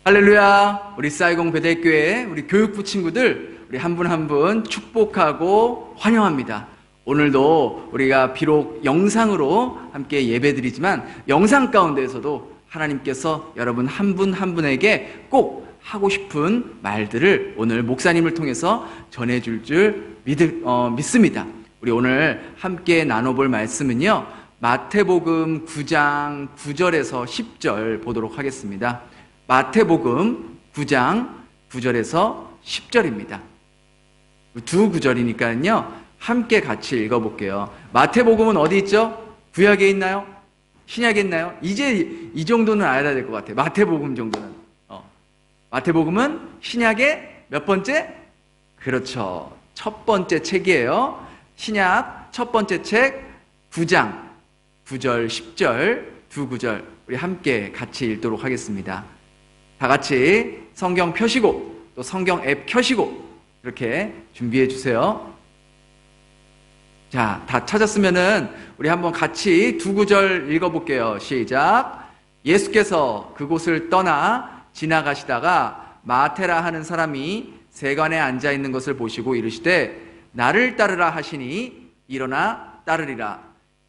할렐루야. 우리 사이공 베델교회 우리 교육부 친구들 우리 한 분 한 분 축복하고 환영합니다. 오늘도 우리가 비록 영상으로 함께 예배드리지만 영상 가운데에서도 하나님께서 여러분 한 분 한 분에게 꼭 하고 싶은 말들을 오늘 목사님을 통해서 전해줄 줄 믿습니다. 우리 오늘 함께 나눠볼 말씀은요, 마태복음 9장 9절에서 10절 보도록 하겠습니다. 마태복음 9장 9절에서 10절입니다. 두 구절이니까요 함께 같이 읽어볼게요. 마태복음은 어디 있죠? 구약에 있나요? 신약에 있나요? 이제 이 정도는 알아야 될 것 같아요. 마태복음 정도는. 마태복음은 신약의 몇 번째? 그렇죠, 첫 번째 책이에요. 신약 첫 번째 책 9장 9절 10절 두 구절 우리 함께 같이 읽도록 하겠습니다. 다 같이 성경 펴시고 또 성경 앱 켜시고 이렇게 준비해 주세요. 자, 다 찾았으면은 우리 한번 같이 두 구절 읽어볼게요. 시작. 예수께서 그곳을 떠나 지나가시다가 마테라 하는 사람이 세관에 앉아 있는 것을 보시고 이르시되 나를 따르라 하시니 일어나 따르리라.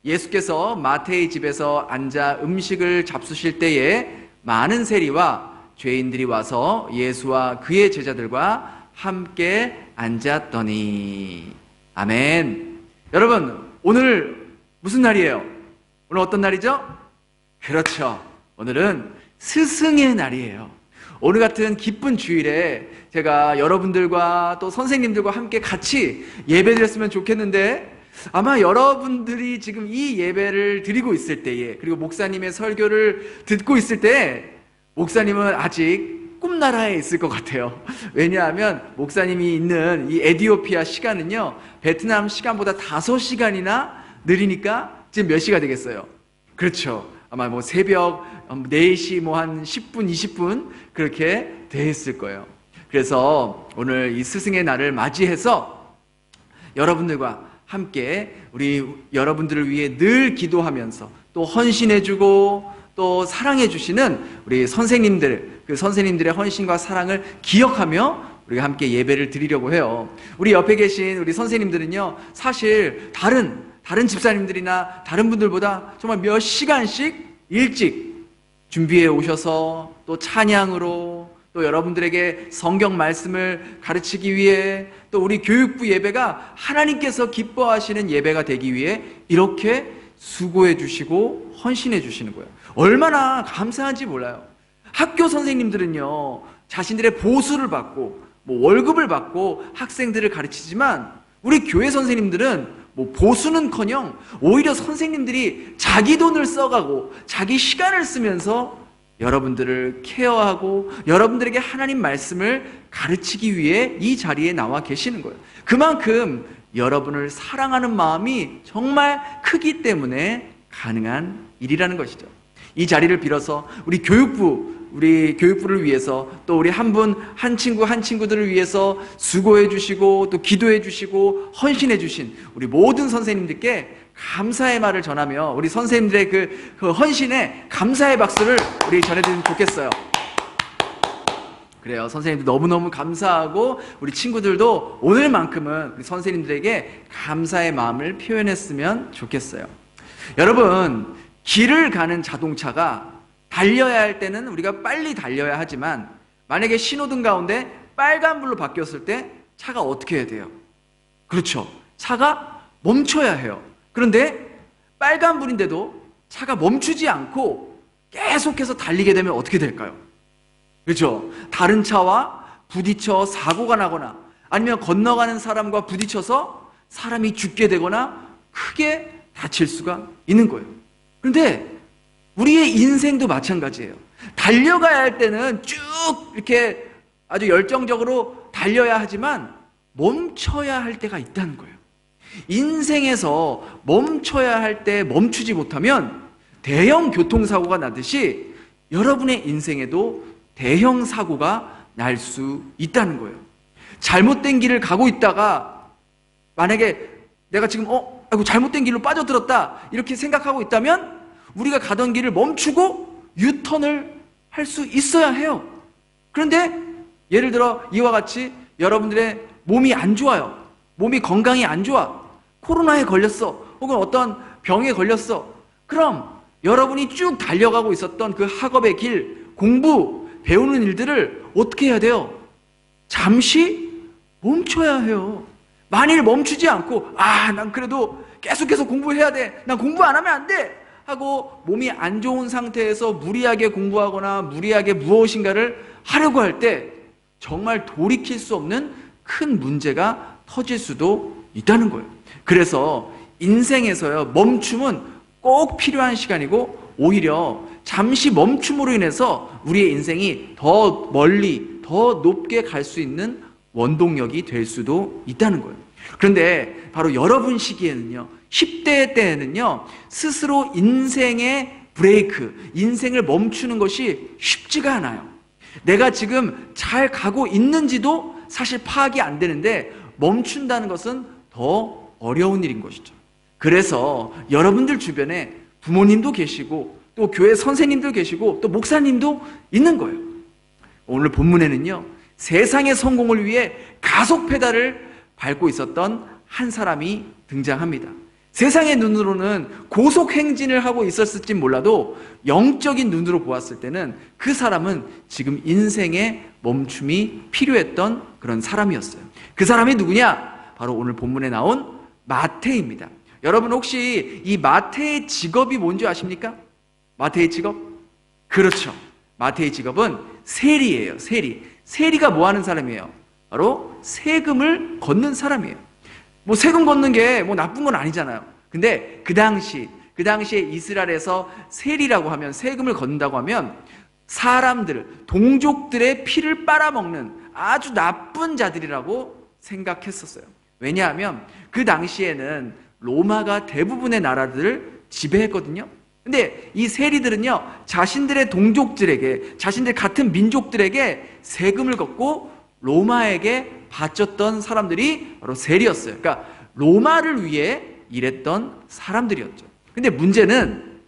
예수께서 마태의 집에서 앉아 음식을 잡수실 때에 많은 세리와 죄인들이 와서 예수와 그의 제자들과 함께 앉았더니. 아멘. 여러분, 오늘 무슨 날이에요? 오늘 어떤 날이죠? 그렇죠, 오늘은 스승의 날이에요. 오늘 같은 기쁜 주일에 제가 여러분들과 또 선생님들과 함께 같이 예배드렸으면 좋겠는데, 아마 여러분들이 지금 이 예배를 드리고 있을 때에, 그리고 목사님의 설교를 듣고 있을 때 목사님은 아직 꿈나라에 있을 것 같아요. 왜냐하면 목사님이 있는 이 에티오피아 시간은요, 베트남 시간보다 5시간이나 느리니까 지금 몇 시가 되겠어요? 그렇죠, 아마 뭐 새벽 4시 뭐 한 10분 20분 그렇게 돼 있을 거예요. 그래서 오늘 이 스승의 날을 맞이해서 여러분들과 함께 우리 여러분들을 위해 늘 기도하면서 또 헌신해주고 또 사랑해주시는 우리 선생님들, 그 선생님들의 헌신과 사랑을 기억하며 우리가 함께 예배를 드리려고 해요. 우리 옆에 계신 우리 선생님들은요, 사실 다른 집사님들이나 다른 분들보다 정말 몇 시간씩 일찍 준비해 오셔서 또 찬양으로 또 여러분들에게 성경 말씀을 가르치기 위해 또 우리 교육부 예배가 하나님께서 기뻐하시는 예배가 되기 위해 이렇게 수고해 주시고 헌신해 주시는 거예요. 얼마나 감사한지 몰라요. 학교 선생님들은요, 자신들의 보수를 받고 뭐 월급을 받고 학생들을 가르치지만 우리 교회 선생님들은 뭐 보수는커녕 오히려 선생님들이 자기 돈을 써가고 자기 시간을 쓰면서 여러분들을 케어하고 여러분들에게 하나님 말씀을 가르치기 위해 이 자리에 나와 계시는 거예요. 그만큼 여러분을 사랑하는 마음이 정말 크기 때문에 가능한 일이라는 것이죠. 이 자리를 빌어서 우리 교육부를 위해서 또 우리 한 분 한 친구들을 위해서 수고해 주시고 또 기도해 주시고 헌신해 주신 우리 모든 선생님들께 감사의 말을 전하며 우리 선생님들의 그 헌신에 감사의 박수를 우리 전해드리면 좋겠어요. 그래요, 선생님들 너무너무 감사하고 우리 친구들도 오늘만큼은 우리 선생님들에게 감사의 마음을 표현했으면 좋겠어요. 여러분, 길을 가는 자동차가 달려야 할 때는 우리가 빨리 달려야 하지만 만약에 신호등 가운데 빨간불로 바뀌었을 때 차가 어떻게 해야 돼요? 그렇죠, 차가 멈춰야 해요. 그런데 빨간불인데도 차가 멈추지 않고 계속해서 달리게 되면 어떻게 될까요? 그렇죠, 다른 차와 부딪혀 사고가 나거나 아니면 건너가는 사람과 부딪혀서 사람이 죽게 되거나 크게 다칠 수가 있는 거예요. 그런데 우리의 인생도 마찬가지예요. 달려가야 할 때는 쭉 이렇게 아주 열정적으로 달려야 하지만 멈춰야 할 때가 있다는 거예요. 인생에서 멈춰야 할 때 멈추지 못하면 대형 교통사고가 나듯이 여러분의 인생에도 대형 사고가 날 수 있다는 거예요. 잘못된 길을 가고 있다가 만약에 내가 지금 아이고 잘못된 길로 빠져들었다 이렇게 생각하고 있다면 우리가 가던 길을 멈추고 유턴을 할 수 있어야 해요. 그런데 예를 들어 이와 같이 여러분들의 몸이 안 좋아요. 몸이 건강이 안 좋아. 코로나에 걸렸어. 혹은 어떤 병에 걸렸어. 그럼 여러분이 쭉 달려가고 있었던 그 학업의 길, 공부, 배우는 일들을 어떻게 해야 돼요? 잠시 멈춰야 해요. 만일 멈추지 않고 난 그래도 계속해서 공부해야 돼. 난 공부 안 하면 안 돼. 하고 몸이 안 좋은 상태에서 무리하게 공부하거나 무리하게 무엇인가를 하려고 할 때 정말 돌이킬 수 없는 큰 문제가 터질 수도 있다는 거예요. 그래서 인생에서요, 멈춤은 꼭 필요한 시간이고 오히려 잠시 멈춤으로 인해서 우리의 인생이 더 멀리, 더 높게 갈 수 있는 원동력이 될 수도 있다는 거예요. 그런데 바로 여러분 시기에는요, 10대 때에는요, 스스로 인생의 브레이크, 인생을 멈추는 것이 쉽지가 않아요. 내가 지금 잘 가고 있는지도 사실 파악이 안 되는데 멈춘다는 것은 더 어려운 일인 것이죠. 그래서 여러분들 주변에 부모님도 계시고 또 교회 선생님도 계시고 또 목사님도 있는 거예요. 오늘 본문에는요, 세상의 성공을 위해 가속 페달을 밟고 있었던 한 사람이 등장합니다. 세상의 눈으로는 고속 행진을 하고 있었을지 몰라도 영적인 눈으로 보았을 때는 그 사람은 지금 인생의 멈춤이 필요했던 그런 사람이었어요. 그 사람이 누구냐? 바로 오늘 본문에 나온 마태입니다. 여러분 혹시 이 마태의 직업이 뭔지 아십니까? 마태의 직업? 그렇죠. 마태의 직업은 세리예요. 세리가 뭐 하는 사람이에요? 바로 세금을 걷는 사람이에요. 뭐 세금 걷는 게 뭐 나쁜 건 아니잖아요. 근데 그 당시에 이스라엘에서 세리라고 하면, 세금을 걷는다고 하면 사람들, 동족들의 피를 빨아먹는 아주 나쁜 자들이라고 생각했었어요. 왜냐하면 그 당시에는 로마가 대부분의 나라들을 지배했거든요. 근데 이 세리들은요, 자신들의 동족들에게, 자신들 같은 민족들에게 세금을 걷고 로마에게 바쳤던 사람들이 바로 세리였어요. 그러니까 로마를 위해 일했던 사람들이었죠. 근데 문제는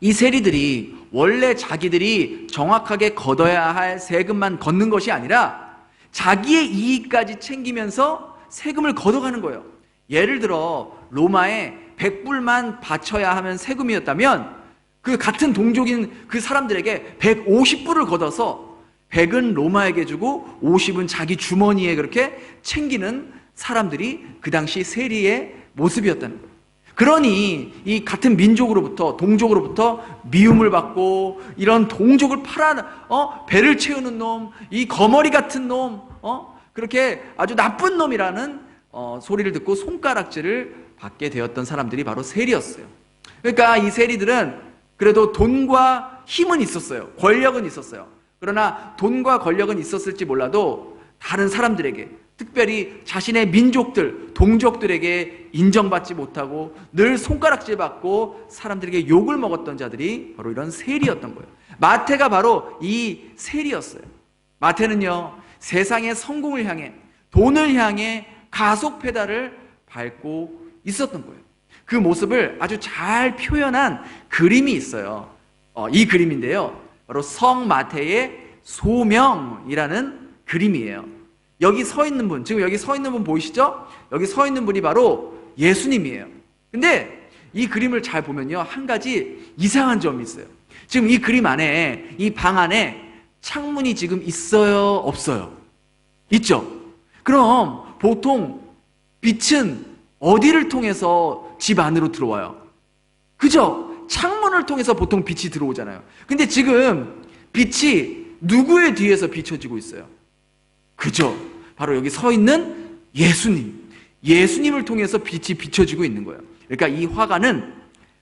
이 세리들이 원래 자기들이 정확하게 걷어야 할 세금만 걷는 것이 아니라 자기의 이익까지 챙기면서 세금을 걷어가는 거예요. 예를 들어 로마에 100불만 바쳐야 하면 세금이었다면 그 같은 동족인 그 사람들에게 150불을 걷어서 100은 로마에게 주고 50은 자기 주머니에 그렇게 챙기는 사람들이 그 당시 세리의 모습이었다는 거예요. 그러니 이 같은 민족으로부터, 동족으로부터 미움을 받고 이런 동족을 배를 채우는 놈, 이 거머리 같은 놈, 그렇게 아주 나쁜 놈이라는 소리를 듣고 손가락질을 받게 되었던 사람들이 바로 세리였어요. 그러니까 이 세리들은 그래도 돈과 힘은 있었어요. 권력은 있었어요. 그러나 돈과 권력은 있었을지 몰라도 다른 사람들에게, 특별히 자신의 민족들, 동족들에게 인정받지 못하고 늘 손가락질 받고 사람들에게 욕을 먹었던 자들이 바로 이런 세리였던 거예요. 마태가 바로 이 세리였어요. 마태는요, 세상의 성공을 향해, 돈을 향해 가속 페달을 밟고 있었던 거예요. 그 모습을 아주 잘 표현한 그림이 있어요. 이 그림인데요, 바로 성 마태의 소명이라는 그림이에요. 여기 서 있는 분, 지금 여기 서 있는 분 보이시죠? 여기 서 있는 분이 바로 예수님이에요. 근데 이 그림을 잘 보면요, 한 가지 이상한 점이 있어요. 지금 이 그림 안에, 이 방 안에 창문이 지금 있어요, 없어요? 있죠? 그럼 보통 빛은 어디를 통해서 집 안으로 들어와요? 그죠? 창문을 통해서 보통 빛이 들어오잖아요. 근데 지금 빛이 누구의 뒤에서 비춰지고 있어요? 그죠? 바로 여기 서 있는 예수님을 통해서 빛이 비춰지고 있는 거예요. 그러니까 이 화가는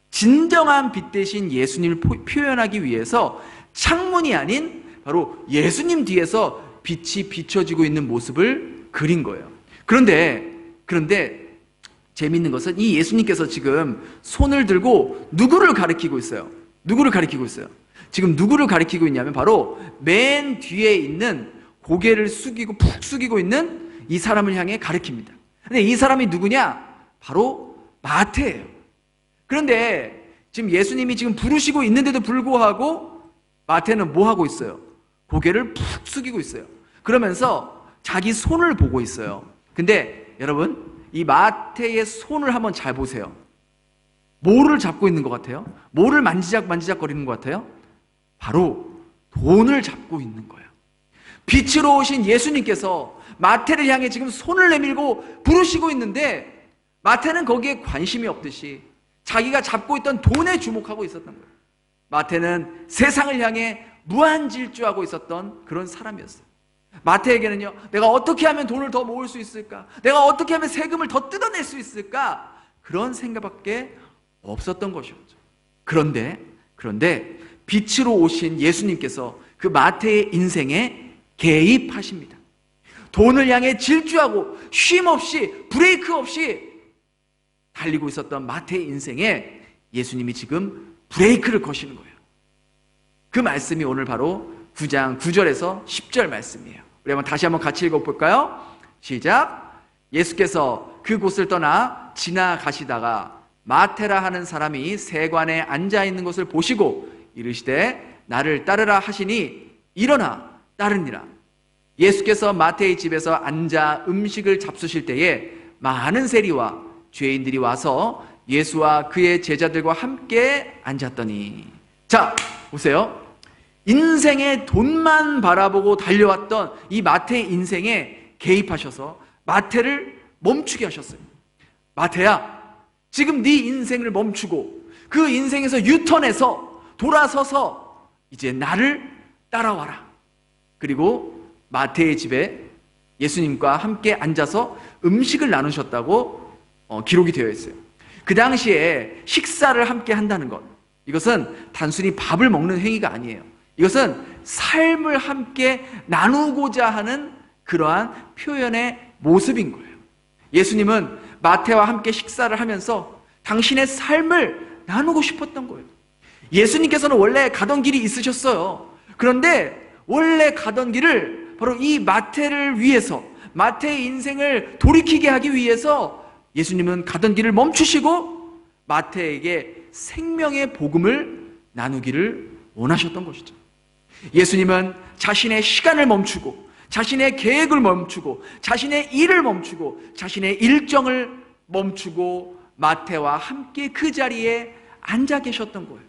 진정한 빛 대신 예수님을 표현하기 위해서 창문이 아닌 바로 예수님 뒤에서 빛이 비춰지고 있는 모습을 그린 거예요. 그런데 재미있는 것은 이 예수님께서 지금 손을 들고 누구를 가리키고 있어요? 지금 누구를 가리키고 있냐면 바로 맨 뒤에 있는, 고개를 숙이고 푹 숙이고 있는 이 사람을 향해 가리킵니다. 근데 이 사람이 누구냐? 바로 마태예요. 그런데 지금 예수님이 지금 부르시고 있는데도 불구하고 마태는 뭐 하고 있어요? 고개를 푹 숙이고 있어요. 그러면서 자기 손을 보고 있어요. 근데 여러분, 이 마태의 손을 한번 잘 보세요. 뭐를 잡고 있는 것 같아요? 뭐를 만지작거리는 것 같아요? 바로 돈을 잡고 있는 거예요. 빛으로 오신 예수님께서 마태를 향해 지금 손을 내밀고 부르시고 있는데, 마태는 거기에 관심이 없듯이 자기가 잡고 있던 돈에 주목하고 있었던 거예요. 마태는 세상을 향해 무한질주하고 있었던 그런 사람이었어요. 마태에게는요, 내가 어떻게 하면 돈을 더 모을 수 있을까? 내가 어떻게 하면 세금을 더 뜯어낼 수 있을까? 그런 생각밖에 없었던 것이었죠. 그런데 빛으로 오신 예수님께서 그 마태의 인생에 개입하십니다. 돈을 향해 질주하고 쉼 없이, 브레이크 없이 달리고 있었던 마태의 인생에 예수님이 지금 브레이크를 거시는 거예요. 그 말씀이 오늘 바로 9장 9절에서 10절 말씀이에요. 우리 다시 한번 같이 읽어볼까요? 시작. 예수께서 그곳을 떠나 지나가시다가 마테라 하는 사람이 세관에 앉아있는 것을 보시고 이르시되 나를 따르라 하시니 일어나 따르니라. 예수께서 마태의 집에서 앉아 음식을 잡수실 때에 많은 세리와 죄인들이 와서 예수와 그의 제자들과 함께 앉았더니, 자 보세요. 인생의 돈만 바라보고 달려왔던 이 마태의 인생에 개입하셔서 마태를 멈추게 하셨어요. 마태야, 지금 네 인생을 멈추고 그 인생에서 유턴해서 돌아서서 이제 나를 따라와라. 그리고 마태의 집에 예수님과 함께 앉아서 음식을 나누셨다고 기록이 되어 있어요. 그 당시에 식사를 함께 한다는 것, 이것은 단순히 밥을 먹는 행위가 아니에요. 이것은 삶을 함께 나누고자 하는 그러한 표현의 모습인 거예요. 예수님은 마태와 함께 식사를 하면서 당신의 삶을 나누고 싶었던 거예요. 예수님께서는 원래 가던 길이 있으셨어요. 그런데 원래 가던 길을 바로 이 마태를 위해서, 마태의 인생을 돌이키게 하기 위해서 예수님은 가던 길을 멈추시고 마태에게 생명의 복음을 나누기를 원하셨던 것이죠. 예수님은 자신의 시간을 멈추고, 자신의 계획을 멈추고, 자신의 일을 멈추고, 자신의 일정을 멈추고 마태와 함께 그 자리에 앉아 계셨던 거예요.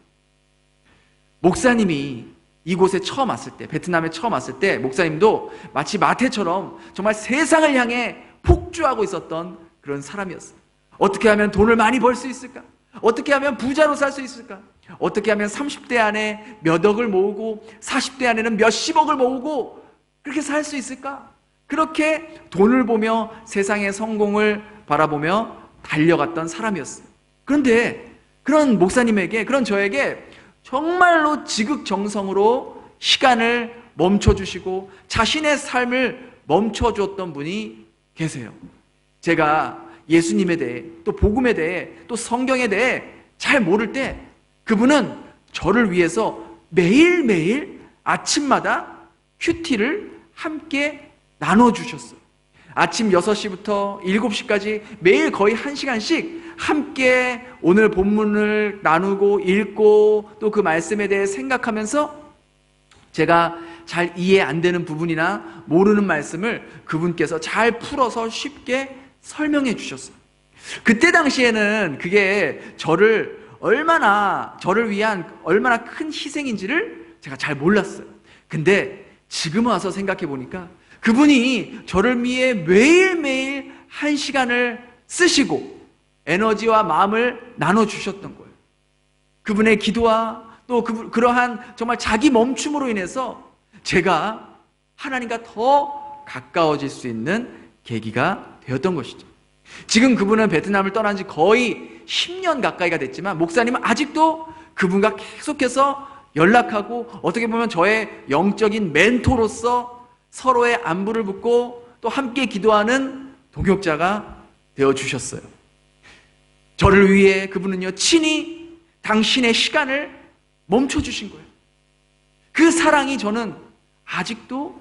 목사님이 이곳에 처음 왔을 때, 베트남에 처음 왔을 때 목사님도 마치 마태처럼 정말 세상을 향해 폭주하고 있었던 그런 사람이었어요. 어떻게 하면 돈을 많이 벌 수 있을까? 어떻게 하면 부자로 살 수 있을까? 어떻게 하면 30대 안에 몇 억을 모으고 40대 안에는 몇십억을 모으고 그렇게 살 수 있을까? 그렇게 돈을 보며 세상의 성공을 바라보며 달려갔던 사람이었어요. 그런데 그런 목사님에게, 그런 저에게 정말로 지극정성으로 시간을 멈춰주시고 자신의 삶을 멈춰주었던 분이 계세요. 제가 예수님에 대해, 또 복음에 대해, 또 성경에 대해 잘 모를 때 그분은 저를 위해서 매일매일 아침마다 큐티를 함께 나눠주셨어요. 아침 6시부터 7시까지 매일 거의 1시간씩 함께 오늘 본문을 나누고 읽고 또 그 말씀에 대해 생각하면서 제가 잘 이해 안 되는 부분이나 모르는 말씀을 그분께서 잘 풀어서 쉽게 설명해 주셨어요. 그때 당시에는 그게 저를 위한 얼마나 큰 희생인지를 제가 잘 몰랐어요. 근데 지금 와서 생각해 보니까 그분이 저를 위해 매일매일 1시간을 쓰시고 에너지와 마음을 나눠주셨던 거예요. 그분의 기도와 또 그러한 정말 자기 멈춤으로 인해서 제가 하나님과 더 가까워질 수 있는 계기가 되었던 것이죠. 지금 그분은 베트남을 떠난 지 거의 10년 가까이가 됐지만 목사님은 아직도 그분과 계속해서 연락하고 어떻게 보면 저의 영적인 멘토로서 서로의 안부를 묻고 또 함께 기도하는 동역자가 되어주셨어요. 저를 위해 그분은요 친히 당신의 시간을 멈춰주신 거예요. 그 사랑이 저는 아직도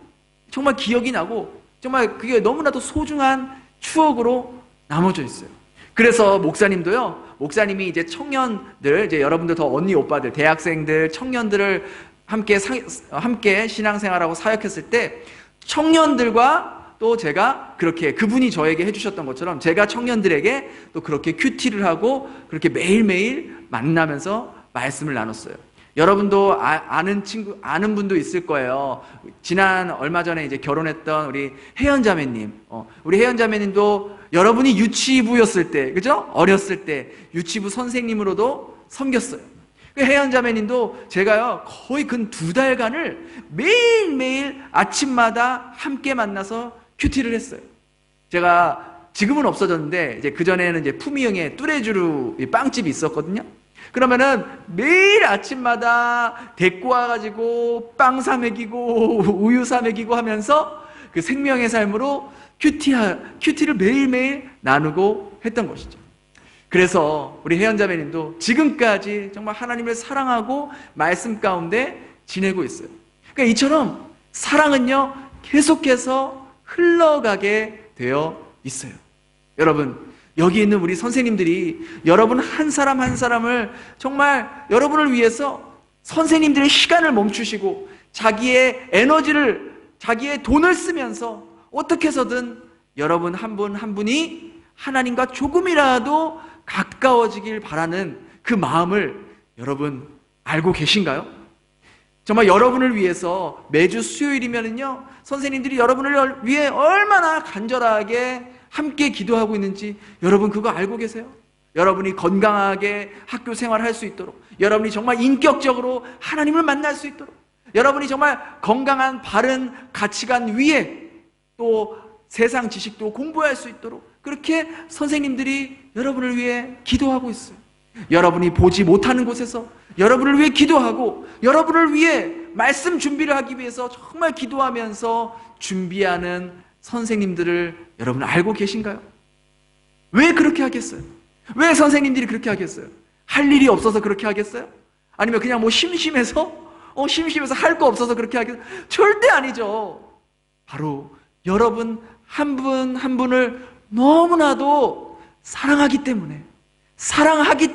정말 기억이 나고 정말 그게 너무나도 소중한 추억으로 남아져 있어요. 그래서 목사님이 이제 청년들, 이제 여러분들 더 언니 오빠들, 대학생들, 청년들을 함께 신앙생활하고 사역했을 때 청년들과 또 제가 그렇게 그분이 저에게 해주셨던 것처럼 제가 청년들에게 또 그렇게 큐티를 하고 그렇게 매일매일 만나면서 말씀을 나눴어요. 여러분도 아는 분도 있을 거예요. 지난 얼마 전에 이제 결혼했던 우리 혜연 자매님, 우리 혜연 자매님도 여러분이 유치부였을 때, 그죠? 어렸을 때 유치부 선생님으로도 섬겼어요. 혜연 자매님도 제가요 거의 근 2달간을 매일매일 아침마다 함께 만나서 큐티를 했어요. 제가 지금은 없어졌는데 이제 그 전에는 이제 품위영에 뚜레쥬르 빵집이 있었거든요. 그러면은 매일 아침마다 데리고 와가지고 빵 사 먹이고 우유 사 먹이고 하면서 그 생명의 삶으로 큐티를 매일매일 나누고 했던 것이죠. 그래서 우리 혜연 자매님도 지금까지 정말 하나님을 사랑하고 말씀 가운데 지내고 있어요. 그러니까 이처럼 사랑은요 계속해서 흘러가게 되어 있어요. 여러분, 여기 있는 우리 선생님들이 여러분 한 사람 한 사람을 정말 여러분을 위해서 선생님들의 시간을 멈추시고 자기의 에너지를, 자기의 돈을 쓰면서 어떻게 해서든 여러분 한 분 한 분이 하나님과 조금이라도 가까워지길 바라는 그 마음을 여러분 알고 계신가요? 정말 여러분을 위해서 매주 수요일이면은요 선생님들이 여러분을 위해 얼마나 간절하게 함께 기도하고 있는지 여러분 그거 알고 계세요? 여러분이 건강하게 학교 생활할 수 있도록, 여러분이 정말 인격적으로 하나님을 만날 수 있도록, 여러분이 정말 건강한 바른 가치관 위에 또 세상 지식도 공부할 수 있도록 그렇게 선생님들이 여러분을 위해 기도하고 있어요. 여러분이 보지 못하는 곳에서 여러분을 위해 기도하고 여러분을 위해 말씀 준비를 하기 위해서 정말 기도하면서 준비하는 선생님들을 여러분 알고 계신가요? 왜 그렇게 하겠어요? 왜 선생님들이 그렇게 하겠어요? 할 일이 없어서 그렇게 하겠어요? 아니면 그냥 뭐 심심해서 할 거 없어서 그렇게 하겠어요? 절대 아니죠. 바로 여러분 한 분 한 분을 너무나도 사랑하기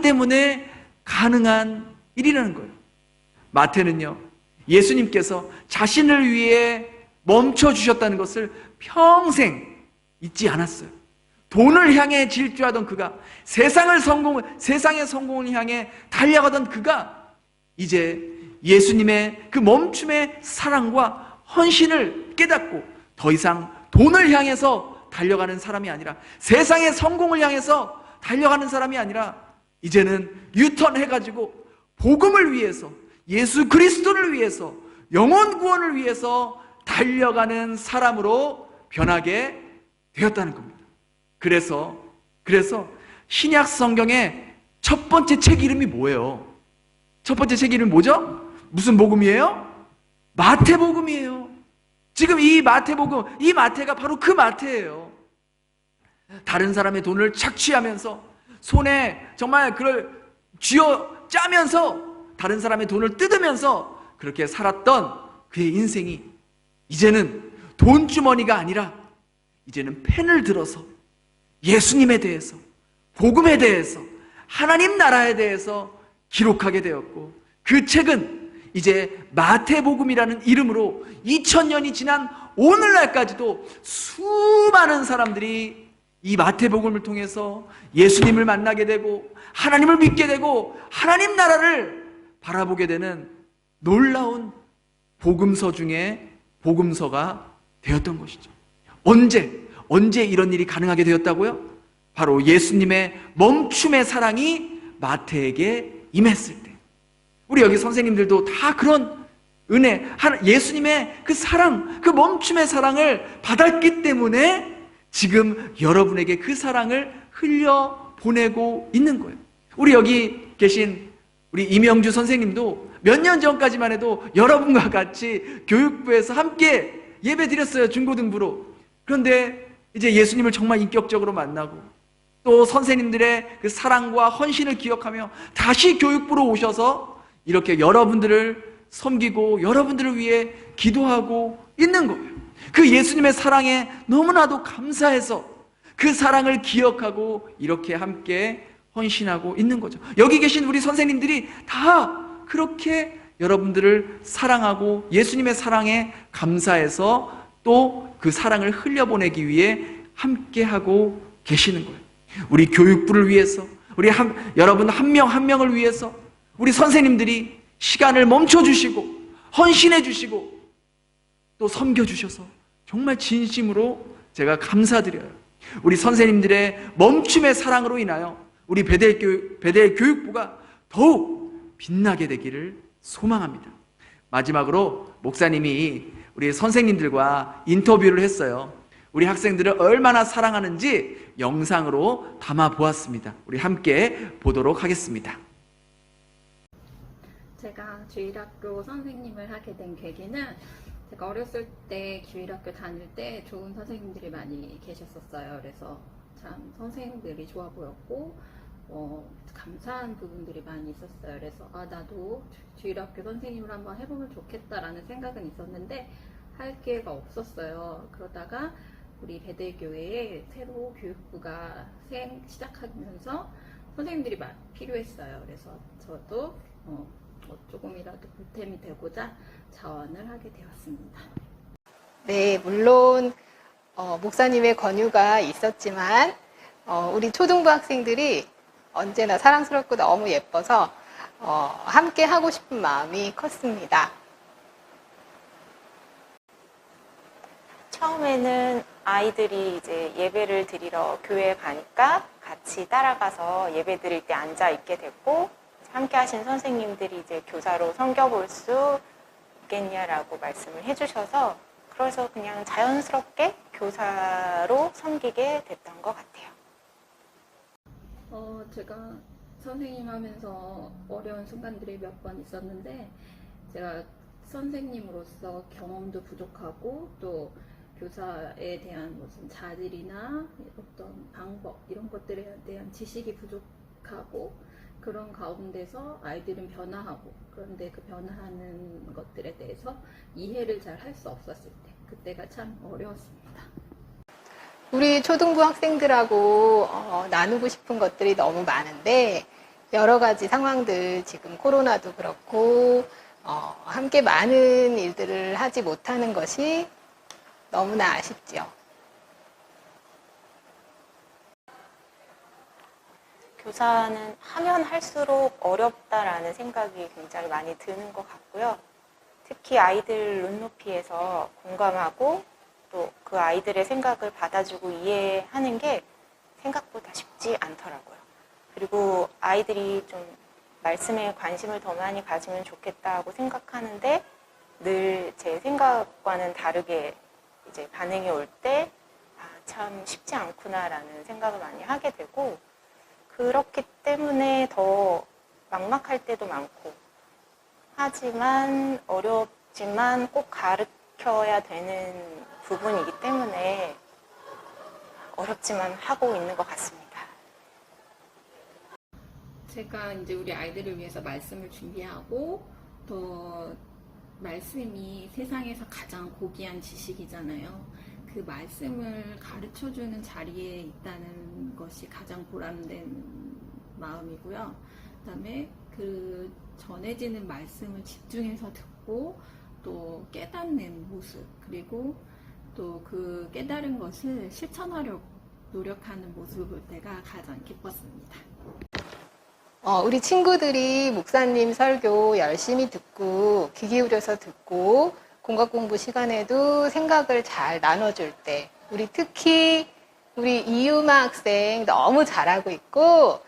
때문에 가능한 일이라는 거예요. 마태는요 예수님께서 자신을 위해 멈춰주셨다는 것을 평생 잊지 않았어요. 돈을 향해 질주하던 그가, 세상의 성공을 향해 달려가던 그가 이제 예수님의 그 멈춤의 사랑과 헌신을 깨닫고 더 이상 돈을 향해서 달려가는 사람이 아니라, 세상의 성공을 향해서 달려가는 사람이 아니라 이제는 유턴해가지고 복음을 위해서, 예수 그리스도를 위해서, 영혼 구원을 위해서 달려가는 사람으로 변하게 되었다는 겁니다. 그래서 신약 성경의 첫 번째 책 이름이 뭐예요? 첫 번째 책 이름이 뭐죠? 무슨 복음이에요? 마태복음이에요. 지금 이 마태복음, 이 마태가 바로 그 마태예요. 다른 사람의 돈을 착취하면서 손에 정말 그걸 쥐어 짜면서 다른 사람의 돈을 뜯으면서 그렇게 살았던 그의 인생이 이제는 돈주머니가 아니라 이제는 펜을 들어서 예수님에 대해서, 복음에 대해서, 하나님 나라에 대해서 기록하게 되었고, 그 책은 이제 마태복음이라는 이름으로 2000년이 지난 오늘날까지도 수많은 사람들이 이 마태복음을 통해서 예수님을 만나게 되고 하나님을 믿게 되고 하나님 나라를 바라보게 되는 놀라운 복음서 중에 복음서가 되었던 것이죠. 언제 이런 일이 가능하게 되었다고요? 바로 예수님의 멈춤의 사랑이 마태에게 임했을 때. 우리 여기 선생님들도 다 그런 은혜, 예수님의 그 사랑, 그 멈춤의 사랑을 받았기 때문에 지금 여러분에게 그 사랑을 흘려 보내고 있는 거예요. 우리 여기 계신 우리 이명주 선생님도 몇 년 전까지만 해도 여러분과 같이 교육부에서 함께 예배 드렸어요. 중고등부로. 그런데 이제 예수님을 정말 인격적으로 만나고 또 선생님들의 그 사랑과 헌신을 기억하며 다시 교육부로 오셔서 이렇게 여러분들을 섬기고 여러분들을 위해 기도하고 있는 거예요. 그 예수님의 사랑에 너무나도 감사해서 그 사랑을 기억하고 이렇게 함께 헌신하고 있는 거죠. 여기 계신 우리 선생님들이 다 그렇게 여러분들을 사랑하고 예수님의 사랑에 감사해서 또 그 사랑을 흘려보내기 위해 함께하고 계시는 거예요. 우리 교육부를 위해서, 여러분 한 명 한 명을 위해서 우리 선생님들이 시간을 멈춰주시고 헌신해주시고 또 섬겨주셔서 정말 진심으로 제가 감사드려요. 우리 선생님들의 멈춤의 사랑으로 인하여 우리 베델 교육부가 더욱 빛나게 되기를 소망합니다. 마지막으로 목사님이 우리 선생님들과 인터뷰를 했어요. 우리 학생들을 얼마나 사랑하는지 영상으로 담아 보았습니다. 우리 함께 보도록 하겠습니다. 제가 주일학교 선생님을 하게 된 계기는 제가 어렸을 때 주일학교 다닐 때 좋은 선생님들이 많이 계셨었어요. 그래서 참 선생님들이 좋아 보였고 감사한 부분들이 많이 있었어요. 그래서 나도 주일학교 선생님을 한번 해보면 좋겠다라는 생각은 있었는데 할 기회가 없었어요. 그러다가 우리 베델교회에 새로 교육부가 시작하면서 선생님들이 필요했어요. 그래서 저도 조금이라도 보탬이 되고자 자원을 하게 되었습니다. 네, 물론 목사님의 권유가 있었지만 우리 초등부 학생들이 언제나 사랑스럽고 너무 예뻐서 함께 하고 싶은 마음이 컸습니다. 처음에는 아이들이 이제 예배를 드리러 교회에 가니까 같이 따라가서 예배 드릴 때 앉아 있게 됐고, 함께 하신 선생님들이 이제 교사로 섬겨볼 수 있겠냐라고 말씀을 해주셔서, 그래서 그냥 자연스럽게 교사로 섬기게 됐던 것 같아요. 제가 선생님 하면서 어려운 순간들이 몇 번 있었는데, 제가 선생님으로서 경험도 부족하고 또 교사에 대한 무슨 자질이나 어떤 방법 이런 것들에 대한 지식이 부족하고, 그런 가운데서 아이들은 변화하고, 그런데 그 변화하는 것들에 대해서 이해를 잘 할 수 없었을 때, 그때가 참 어려웠습니다. 우리 초등부 학생들하고 나누고 싶은 것들이 너무 많은데, 여러 가지 상황들, 지금 코로나도 그렇고 함께 많은 일들을 하지 못하는 것이 너무나 아쉽죠. 교사는 하면 할수록 어렵다라는 생각이 굉장히 많이 드는 것 같고요. 특히 아이들 눈높이에서 공감하고 또 그 아이들의 생각을 받아주고 이해하는 게 생각보다 쉽지 않더라고요. 그리고 아이들이 좀 말씀에 관심을 더 많이 가지면 좋겠다고 생각하는데, 늘 제 생각과는 다르게 이제 반응이 올 때 참 쉽지 않구나라는 생각을 많이 하게 되고, 그렇기 때문에 더 막막할 때도 많고, 하지만 어렵지만 꼭 가르쳐야 되는 부분이기 때문에 어렵지만 하고 있는 것 같습니다. 제가 이제 우리 아이들을 위해서 말씀을 준비하고, 또 말씀이 세상에서 가장 고귀한 지식이잖아요. 그 말씀을 가르쳐주는 자리에 있다는 것이 가장 보람된 마음이고요. 그다음에 그 전해지는 말씀을 집중해서 듣고 또 깨닫는 모습, 그리고 또 그 깨달은 것을 실천하려고 노력하는 모습을 볼 때가 가장 기뻤습니다. 우리 친구들이 목사님 설교 열심히 듣고 귀 기울여서 듣고 공각 공부 시간에도 생각을 잘 나눠줄 때, 특히 우리 이유마 학생 너무 잘하고 있고,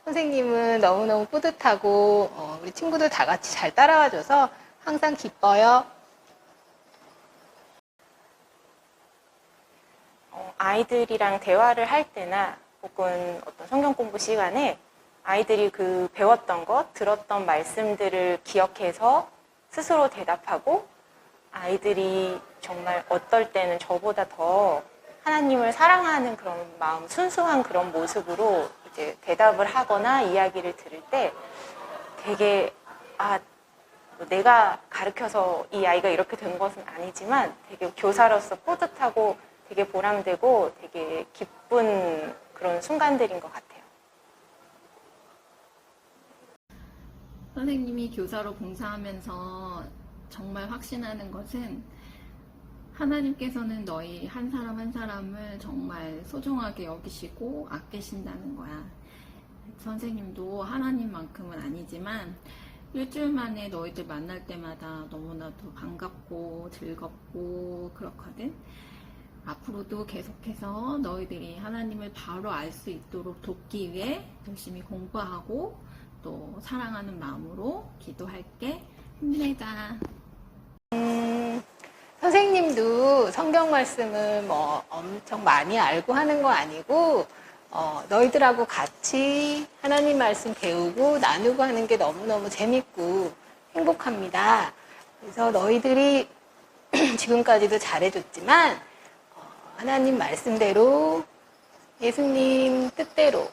선생님은 너무너무 뿌듯하고 우리 친구들 다 같이 잘 따라와줘서 항상 기뻐요. 아이들이랑 대화를 할 때나 혹은 어떤 성경 공부 시간에 아이들이 그 배웠던 것, 들었던 말씀들을 기억해서 스스로 대답하고, 아이들이 정말 어떨 때는 저보다 더 하나님을 사랑하는 그런 마음, 순수한 그런 모습으로 이제 대답을 하거나 이야기를 들을 때 되게 내가 가르쳐서 이 아이가 이렇게 된 것은 아니지만 되게 교사로서 뿌듯하고 되게 보람되고 되게 기쁜 그런 순간들인 것 같아요. 선생님이 교사로 봉사하면서 정말 확신하는 것은 하나님께서는 너희 한 사람 한 사람을 정말 소중하게 여기시고 아끼신다는 거야. 선생님도 하나님만큼은 아니지만 일주일 만에 너희들 만날 때마다 너무나도 반갑고 즐겁고 그렇거든. 앞으로도 계속해서 너희들이 하나님을 바로 알 수 있도록 돕기 위해 열심히 공부하고 또 사랑하는 마음으로 기도할게. 힘내자. 선생님도 성경 말씀을 뭐 엄청 많이 알고 하는 거 아니고 너희들하고 같이 하나님 말씀 배우고 나누고 하는 게 너무너무 재밌고 행복합니다. 그래서 너희들이 지금까지도 잘해줬지만 하나님 말씀대로 예수님 뜻대로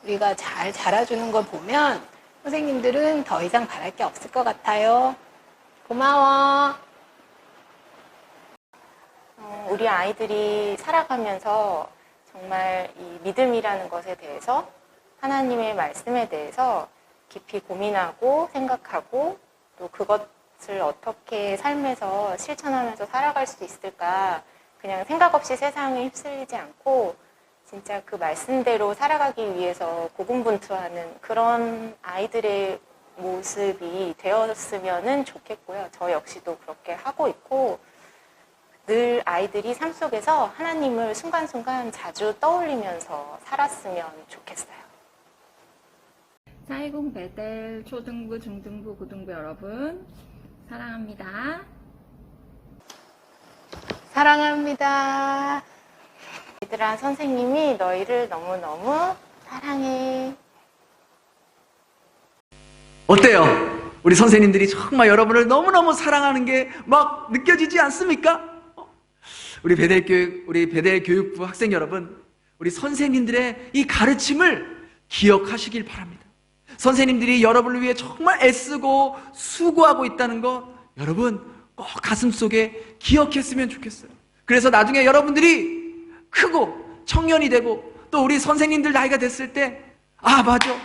우리가 잘 자라주는 걸 보면 선생님들은 더 이상 바랄 게 없을 것 같아요. 고마워. 우리 아이들이 살아가면서 정말 이 믿음이라는 것에 대해서 하나님의 말씀에 대해서 깊이 고민하고 생각하고 또 그것을 어떻게 삶에서 실천하면서 살아갈 수 있을까 그냥 생각 없이 세상에 휩쓸리지 않고 진짜 그 말씀대로 살아가기 위해서 고군분투하는 그런 아이들의 모습이 되었으면 좋겠고요. 저 역시도 그렇게 하고 있고 늘 아이들이 삶 속에서 하나님을 순간순간 자주 떠올리면서 살았으면 좋겠어요. 사이공 베델 초등부, 중등부, 고등부 여러분 사랑합니다. 사랑합니다. 얘들아, 선생님이 너희를 너무너무 사랑해. 어때요? 우리 선생님들이 정말 여러분을 너무너무 사랑하는 게 막 느껴지지 않습니까? 우리 베델 교육부 학생 여러분, 우리 선생님들의 이 가르침을 기억하시길 바랍니다. 선생님들이 여러분을 위해 정말 애쓰고 수고하고 있다는 것 여러분 꼭 가슴속에 기억했으면 좋겠어요. 그래서 나중에 여러분들이 크고 청년이 되고 또 우리 선생님들 나이가 됐을 때 아 맞아,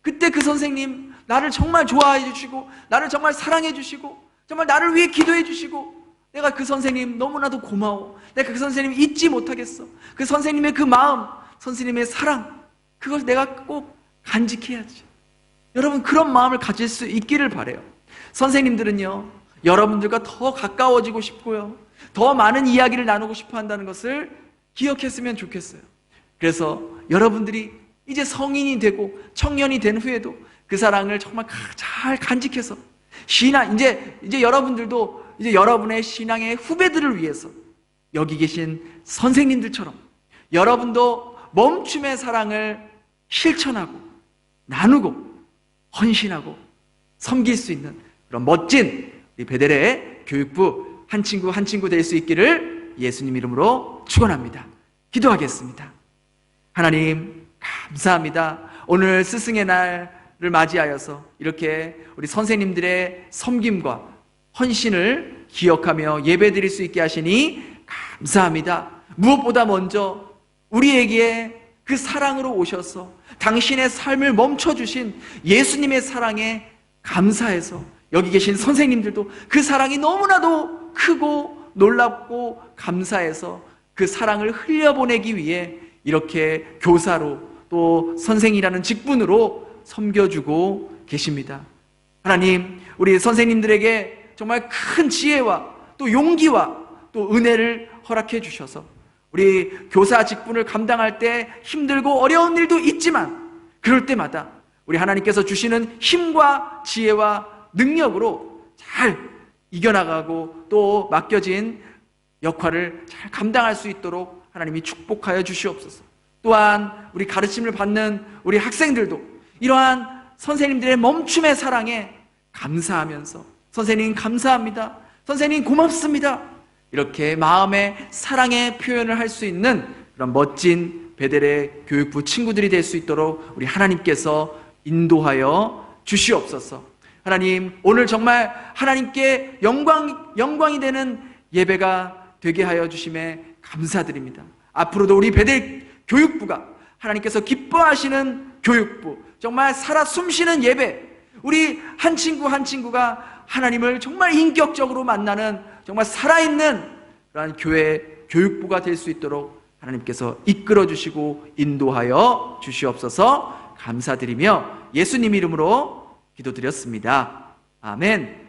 그때 그 선생님 나를 정말 좋아해 주시고 나를 정말 사랑해 주시고 정말 나를 위해 기도해 주시고 내가 그 선생님 너무나도 고마워. 내가 그 선생님 잊지 못하겠어. 그 선생님의 그 마음, 선생님의 사랑, 그걸 내가 꼭 간직해야지. 여러분 그런 마음을 가질 수 있기를 바라요. 선생님들은요 여러분들과 더 가까워지고 싶고요 더 많은 이야기를 나누고 싶어 한다는 것을 기억했으면 좋겠어요. 그래서 여러분들이 이제 성인이 되고 청년이 된 후에도 그 사랑을 정말 잘 간직해서 이제 여러분들도 이제 여러분의 신앙의 후배들을 위해서 여기 계신 선생님들처럼 여러분도 멈춤의 사랑을 실천하고 나누고 헌신하고 섬길 수 있는 그런 멋진 우리 베델의 교육부 한 친구 한 친구 될 수 있기를 예수님 이름으로 축원합니다. 기도하겠습니다. 하나님 감사합니다. 오늘 스승의 날을 맞이하여서 이렇게 우리 선생님들의 섬김과 헌신을 기억하며 예배드릴 수 있게 하시니 감사합니다. 무엇보다 먼저 우리에게 그 사랑으로 오셔서 당신의 삶을 멈춰주신 예수님의 사랑에 감사해서 여기 계신 선생님들도 그 사랑이 너무나도 크고 놀랍고 감사해서 그 사랑을 흘려보내기 위해 이렇게 교사로 또 선생이라는 직분으로 섬겨주고 계십니다. 하나님, 우리 선생님들에게 정말 큰 지혜와 또 용기와 또 은혜를 허락해 주셔서 우리 교사 직분을 감당할 때 힘들고 어려운 일도 있지만 그럴 때마다 우리 하나님께서 주시는 힘과 지혜와 능력으로 잘 이겨나가고 또 맡겨진 역할을 잘 감당할 수 있도록 하나님이 축복하여 주시옵소서. 또한 우리 가르침을 받는 우리 학생들도 이러한 선생님들의 멈춤의 사랑에 감사하면서 선생님 감사합니다, 선생님 고맙습니다, 이렇게 마음의 사랑의 표현을 할 수 있는 그런 멋진 베델의 교육부 친구들이 될 수 있도록 우리 하나님께서 인도하여 주시옵소서. 하나님, 오늘 정말 하나님께 영광이 되는 예배가 되게 하여 주심에 감사드립니다. 앞으로도 우리 베델 교육부가 하나님께서 기뻐하시는 교육부, 정말 살아 숨쉬는 예배, 우리 한 친구 한 친구가 하나님을 정말 인격적으로 만나는 정말 살아있는 그러한 교회 교육부가 될 수 있도록 하나님께서 이끌어 주시고 인도하여 주시옵소서. 감사드리며 예수님 이름으로 기도드렸습니다. 아멘.